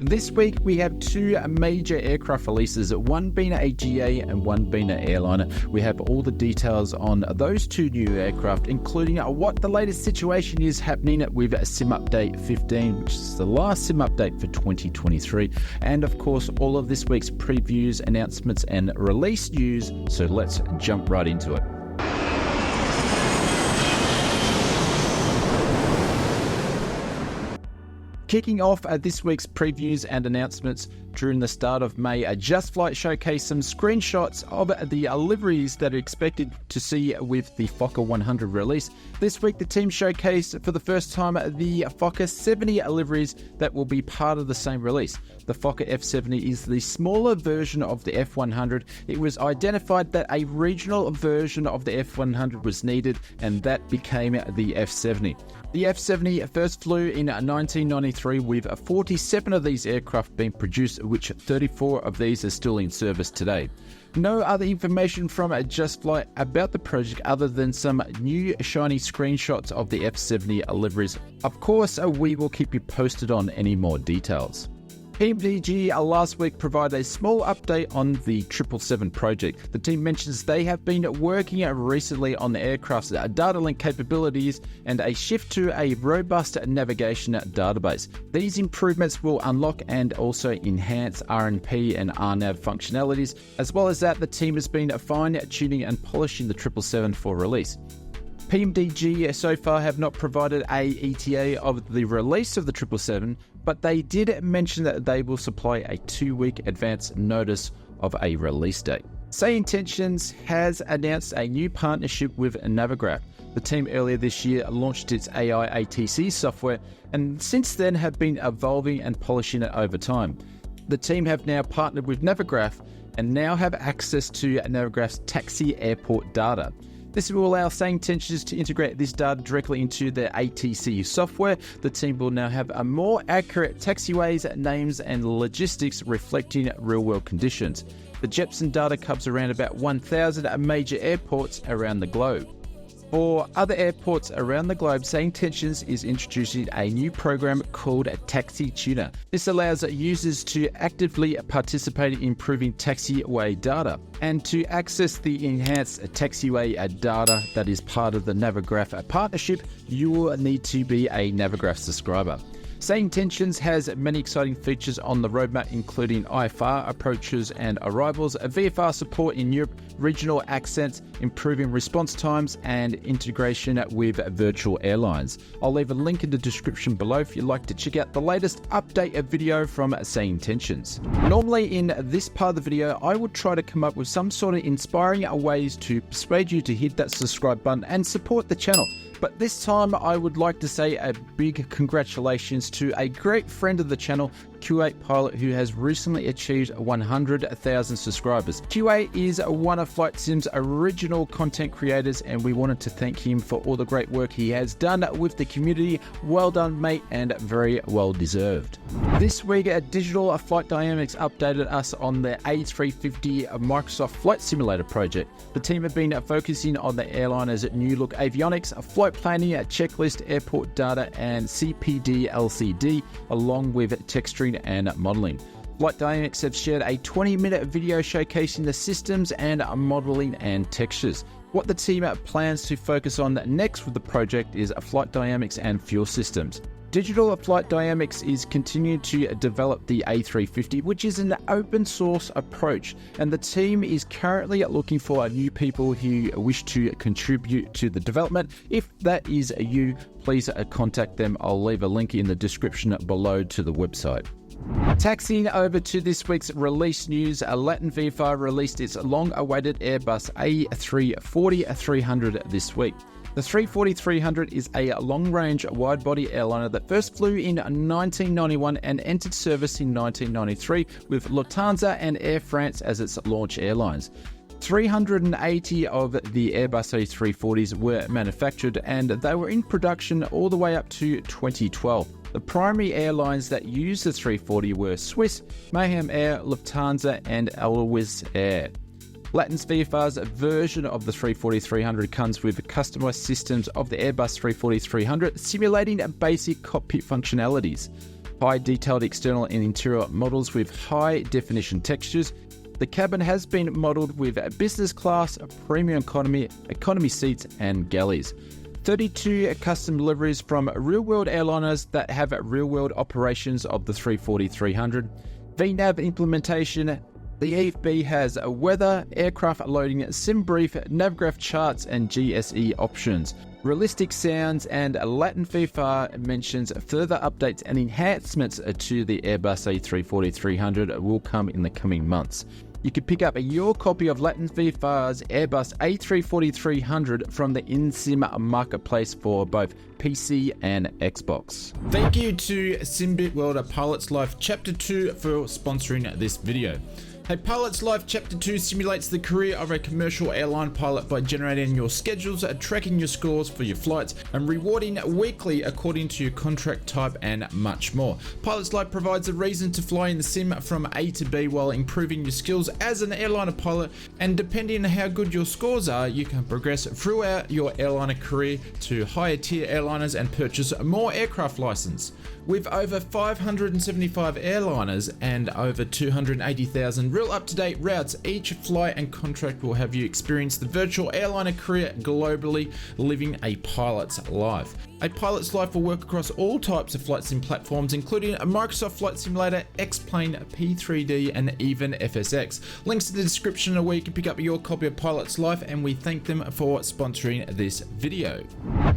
This week we have two major aircraft releases, one being a GA and one being an Airliner. We have all the details on those two new aircraft, including what the latest situation is happening with Sim Update 15, which is the last Sim Update for 2023, and of course all of this week's previews, announcements and release news. So let's jump right into it. Kicking off this week's previews and announcements, during the start of May, Just Flight showcased some screenshots of the liveries that are expected to see with the Fokker 100 release. This week, the team showcased for the first time the Fokker 70 liveries that will be part of the same release. The Fokker F70 is the smaller version of the F100. It was identified that a regional version of the F100 was needed, and that became the F70. The F70 first flew in 1993 with 47 of these aircraft being produced, which 34 of these are still in service today. No other information from Just Flight about the project other than some new shiny screenshots of the F70 liveries. Of course, we will keep you posted on any more details. PMDG last week provided a small update on the 777 project. The team mentions they have been working recently on the aircraft's data link capabilities and a shift to a robust navigation database. These improvements will unlock and also enhance RNP and RNAV functionalities. As well as that, the team has been fine-tuning and polishing the 777 for release. PMDG so far have not provided a ETA of the release of the 777, but they did mention that they will supply a 2-week advance notice of a release date. Say Intentions has announced a new partnership with Navigraph. The team earlier this year launched its AI ATC software, and since then have been evolving and polishing it over time. The team have now partnered with Navigraph and now have access to Navigraph's taxi airport data. This will allow Say Intentions to integrate this data directly into their ATC software. The team will now have a more accurate taxiways, names and logistics reflecting real-world conditions. The Jepson data covers around about 1,000 major airports around the globe. For other airports around the globe, Say Intentions is introducing a new program called Taxi Tuner. This allows users to actively participate in improving taxiway data. And to access the enhanced taxiway data that is part of the Navigraph partnership, you will need to be a Navigraph subscriber. Say Intentions has many exciting features on the roadmap, including IFR approaches and arrivals, VFR support in Europe, regional accents, improving response times, and integration with virtual airlines. I'll leave a link in the description below if you'd like to check out the latest update video from Say Intentions. Normally in this part of the video, I would try to come up with some sort of inspiring ways to persuade you to hit that subscribe button and support the channel. But this time I would like to say a big congratulations to a great friend of the channel, Q8 Pilot, who has recently achieved 100,000 subscribers. Q8 is one of Flight Sim's original content creators, and we wanted to thank him for all the great work he has done with the community. Well done, mate, and very well deserved. This week, Digital Flight Dynamics updated us on the A350 Microsoft Flight Simulator project. The team have been focusing on the airliner's new look avionics, flight planning, checklist, airport data, and CPD LCD, along with texturing and modeling. Flight Dynamics have shared a 20-minute video showcasing the systems and modeling and textures. What the team plans to focus on next with the project is flight dynamics and fuel systems. Digital Flight Dynamics is continuing to develop the A350, which is an open source approach, and the team is currently looking for new people who wish to contribute to the development. If that is you, please contact them. I'll leave a link in the description below to the website. Taxiing over to this week's release news, Latin VFR released its long-awaited Airbus A34300 this week. The 34300 is a long-range wide-body airliner that first flew in 1991 and entered service in 1993 with Lufthansa and Air France as its launch airlines. 380 of the Airbus A340s were manufactured, and they were in production all the way up to 2012. The primary airlines that used the 340 were Swiss, Mayhem Air, Lufthansa, and Elwes Air. Latin's VFR's version of the 34300 comes with customized systems of the Airbus 34300, simulating basic cockpit functionalities. high detailed external and interior models with high definition textures. The cabin has been modelled with business class, premium economy seats and galleys. 32 custom deliveries from real-world airliners that have real-world operations of the 340-300. VNAV implementation. The EFB has a weather, aircraft loading, sim brief, navgraph charts and GSE options. Realistic sounds and Latin FIFA mentions further updates and enhancements to the Airbus A34300 will come in the coming months. You can pick up your copy of Latin FIFA's Airbus A34300 from the InSim marketplace for both PC and Xbox. Thank you to Simbit Welder Pilot's Life Chapter 2 for sponsoring this video. A Pilot's Life Chapter 2 simulates the career of a commercial airline pilot by generating your schedules, tracking your scores for your flights, and rewarding weekly according to your contract type and much more. Pilot's Life provides a reason to fly in the sim from A to B while improving your skills as an airliner pilot, and depending on how good your scores are, you can progress throughout your airliner career to higher tier airliners and purchase more aircraft license. With over 575 airliners and over 280,000 real up-to-date routes, each flight and contract will have you experience the virtual airliner career globally, living a pilot's life. A pilot's life will work across all types of flight sim platforms, including a Microsoft Flight Simulator, X-Plane, P3D, and even FSX. Links in the description where you can pick up your copy of Pilot's Life, and we thank them for sponsoring this video.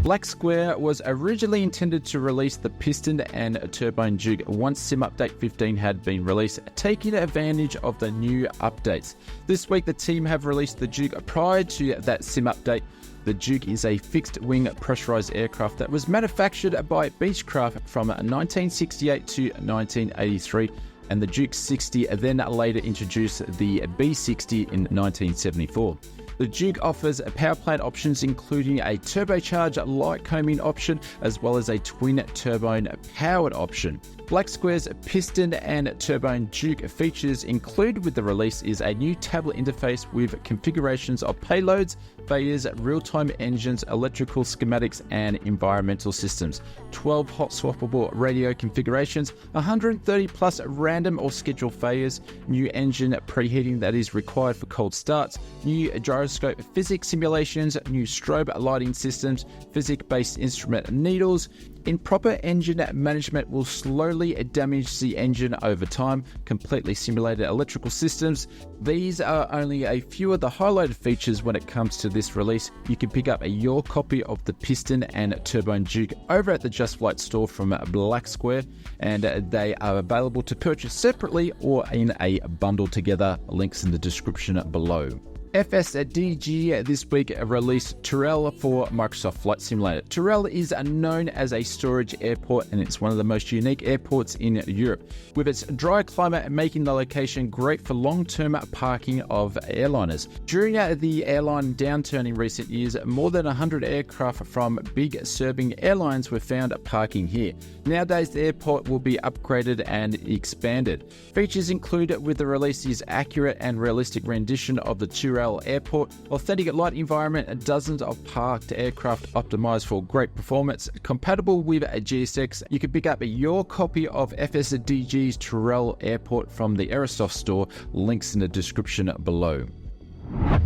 Black Square was originally intended to release the piston and turbine Duke once Sim Update 15 had been released, taking advantage of the new updates. This week the team have released the Duke prior to that Sim Update. The Duke is a fixed-wing pressurized aircraft that was manufactured by Beechcraft from 1968 to 1983, and the Duke 60 then later introduced the B60 in 1974. The Duke offers power plant options including a turbocharged light combing option as well as a twin turbine powered option. Black Square's piston and turbine Duke features included with the release is a new tablet interface with configurations of payloads, failures, real-time engines, electrical schematics and environmental systems, 12 hot swappable radio configurations, 130 plus random or scheduled failures, new engine preheating that is required for cold starts, new gyroscope physics simulations, new strobe lighting systems, physics-based instrument needles. Improper engine management will slowly damage the engine over time. Completely simulated electrical systems. These are only a few of the highlighted features when it comes to this release. You can pick up your copy of the piston and turbine Duke over at the Just Flight store from Black Square, and they are available to purchase separately or in a bundle together. Links in the description below. FSDG this week released Tyrrell for Microsoft Flight Simulator. Tyrrell is known as a storage airport and it's one of the most unique airports in Europe, with its dry climate making the location great for long-term parking of airliners. During the airline downturn in recent years, more than 100 aircraft from big serving airlines were found parking here. Nowadays, the airport will be upgraded and expanded. Features included with the release is accurate and realistic rendition of the Tyrrell Airport, authentic light environment, and dozens of parked aircraft optimized for great performance, compatible with a GSX. You can pick up your copy of FSDG's Tyrrell Airport from the Aerosoft store. Links in the description below.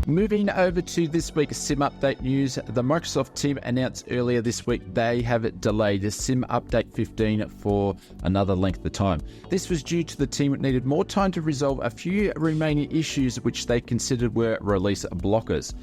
Moving over to this week's Sim Update news, the Microsoft team announced earlier this week they have delayed Sim Update 15 for another length of time. This was due to the team needed more time to resolve a few remaining issues which they considered were release blockers.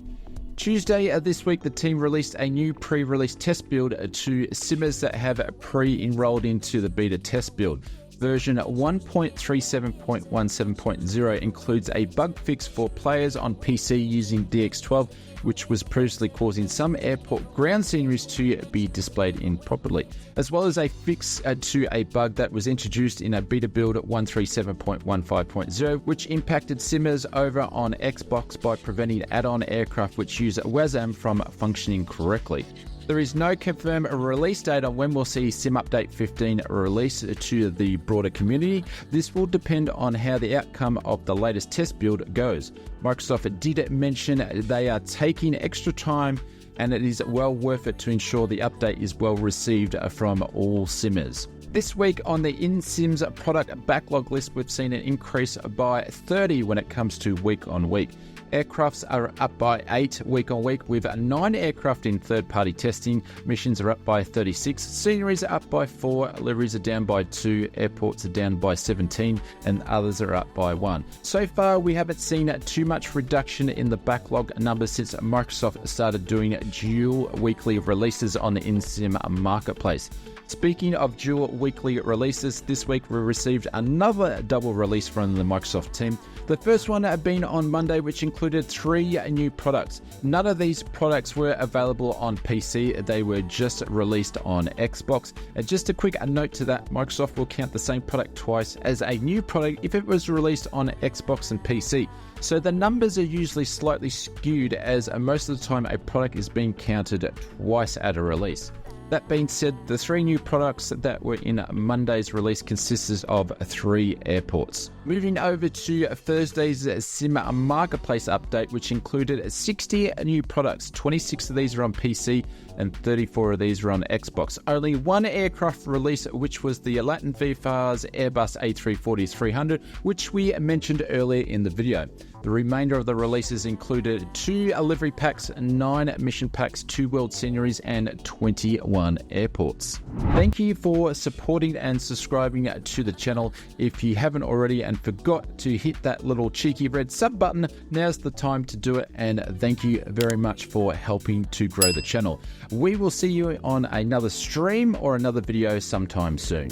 Tuesday this week, the team released a new pre-release test build to simmers that have pre-enrolled into the beta test build. Version 1.37.17.0 includes a bug fix for players on PC using DX12, which was previously causing some airport ground sceneries to be displayed improperly, as well as a fix to a bug that was introduced in a beta build 137.15.0, which impacted simmers over on Xbox by preventing add-on aircraft which use WASM from functioning correctly. There is no confirmed release date on when we'll see Sim Update 15 released to the broader community. This will depend on how the outcome of the latest test build goes. Microsoft did mention they are taking extra time and it is well worth it to ensure the update is well received from all simmers. This week on the InSims product backlog list, we've seen an increase by 30 when it comes to week on week. Aircrafts are up by 8 week on week, with 9 aircraft in third-party testing. Missions are up by 36. Sceneries are up by 4. Liveries are down by 2. Airports are down by 17. And others are up by 1. So far, we haven't seen too much reduction in the backlog numbers since Microsoft started doing dual weekly releases on the InSim marketplace. Speaking of dual weekly releases, this week we received another double release from the Microsoft team. The first one had been on Monday, which included 3 new products. None of these products were available on PC. They were just released on Xbox. And just a quick note to that, Microsoft will count the same product twice as a new product if it was released on Xbox and PC. So the numbers are usually slightly skewed, as most of the time a product is being counted twice at a release. That being said, the 3 new products that were in Monday's release consisted of 3 airports. Moving over to Thursday's Sim Marketplace update, which included 60 new products. 26 of these are on PC and 34 of these are on Xbox. Only 1 aircraft release, which was the Latin VFAR's Airbus A34300, which we mentioned earlier in the video. The remainder of the releases included 2 livery packs, 9 mission packs, 2 world sceneries, and 21 airports. Thank you for supporting and subscribing to the channel. If you haven't already and forgot to hit that little cheeky red sub button, now's the time to do it, and thank you very much for helping to grow the channel. We will see you on another stream or another video sometime soon.